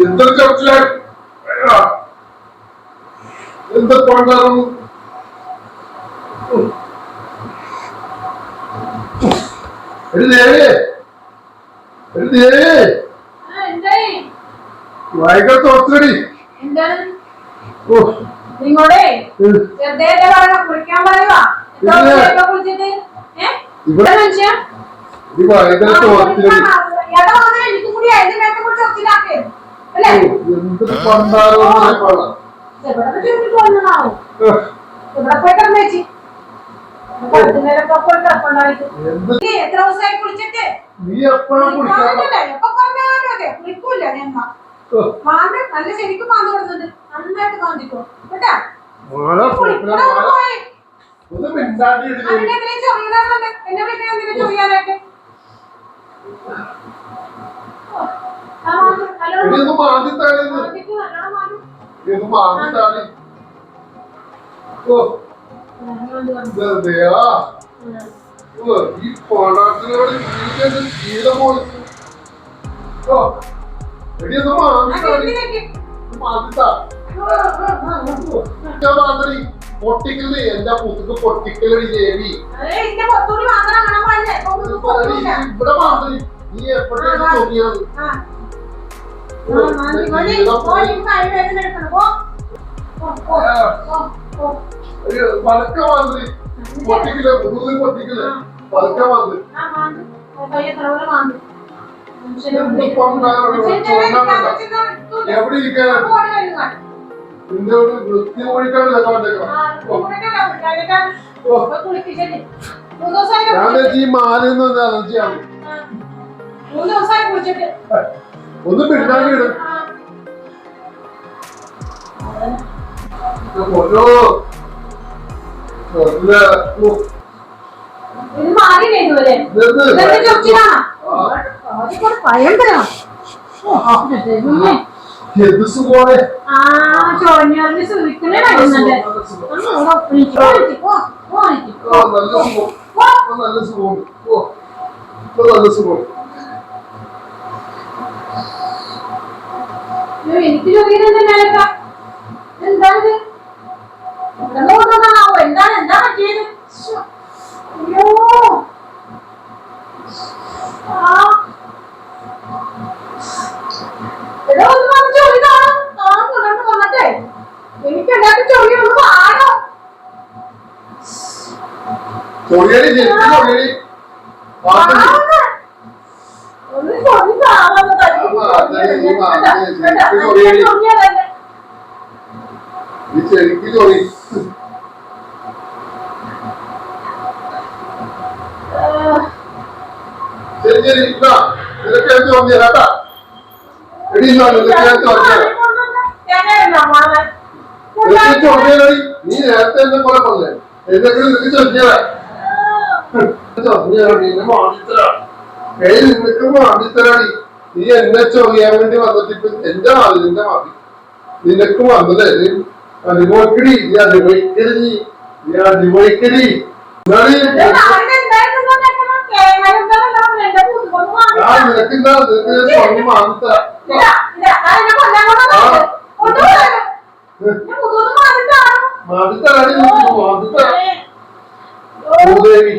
എന്തൊരു ചർച്ചയാണ് എന്തൊക്കെ ഉണ്ടാകും വൈകത്ത് ഒത്തടി നിങ്ങളെ കുളിക്കാൻ പറയുക ഇവിടെ എനിക്ക് കൂടി ഒത്തിലാക്കേ അല്ലേ എന്തൊരു പണ്ടാകും ഇവിടെ പോയിട്ട് ചേച്ചി എത്ര ദിവസമായി കുളിച്ചിട്ട് നീ എപ്പോഴും കുളിക്കൂല മാന്ത നല്ല ശരിക്കും മാന്ത കൊടുക്കുന്നുണ്ട് നന്നായിട്ട് മാന്തിക്കോ കേട്ടാ ചൊറിയാനൊക്കെ ഈ പോണാട്ടിനോട് ശീലം പോയി പൊട്ടിക്കല് എന്റെ പുതുക്ക് പൊട്ടിക്കലടി ദേവി ഇവിടെ മാന്ത്രി നീ എപ്പോഴും തോന്നിയത് പതുക്കെ മാന്ത്രി പൊട്ടിക്കല് കൂടുതൽ പൊട്ടിക്കല് പതുക്കെ മാന്ത്രി എവിടെ ഇരിക്കാനാണ് നിന്റെ ഒരു വൃത്തി ഓടിക്കാണ് ഞാൻ ഈ മാലൊന്നും അലർജിയാണ് ഒന്ന് പിന്നാടിയിടും ഓരോ ചോഞ്ഞറിന് സുഖിക്കുന്നേ നല്ല സുഖമുണ്ട് നല്ല സുഖം എനിക്ക് ചോദിക്കുന്നുണ്ടല്ലോ എന്താണ് എന്താണ് എന്താ പറ്റിയത് അയ്യോ വന്നിട്ടേ എനിക്ക് എല്ലാവർക്കും ചൊറി ഒന്ന് പാടോ ഒന്ന് ചൊറി ശരിക്കും ചൊറി ശരി ശരി നിനക്ക് എന്ത് തോന്നിയതാ നീ നേരത്തെ എന്നെ പോലെ പറഞ്ഞേ എന്തെങ്കിലും നിനക്ക് ചൊല്ലിയതാ നിനക്ക് മാണ്ടിത്തരാടി നീ എന്നെ ചൊറിയാൻ വേണ്ടി വന്നിട്ട് ഇപ്പൊ എന്റെ മാതി നിന്റെ മാതി നിനക്ക് വന്നതേ അനുഭവിക്കടി നീ അനുഭവിക്കരുത് നീ അനുഭവിക്കടി നിനക്കെന്താ നിനക്ക് മാന്തരാ മാന്തരാടി ഭൂദേവി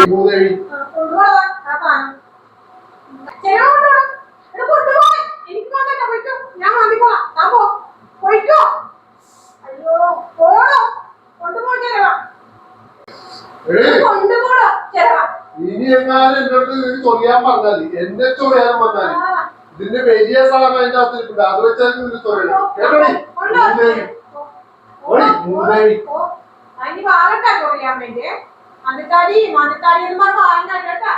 ഭൂദേവി ഇനി എങ്ങാനും എന്റെ അടുത്ത് നിനക്ക് ചൊറിയാൻ പറഞ്ഞാൽ എന്നെ ചൊറിയാൻ വന്നാൽ ഇതിന്റെ വലിയ സാധനം അതിന്റെ അകത്ത് ഇരിപ്പുണ്ട് അത് വെച്ചാൽ നിനക്ക് ചൊറിയണം കേട്ടോടി കേട്ടാ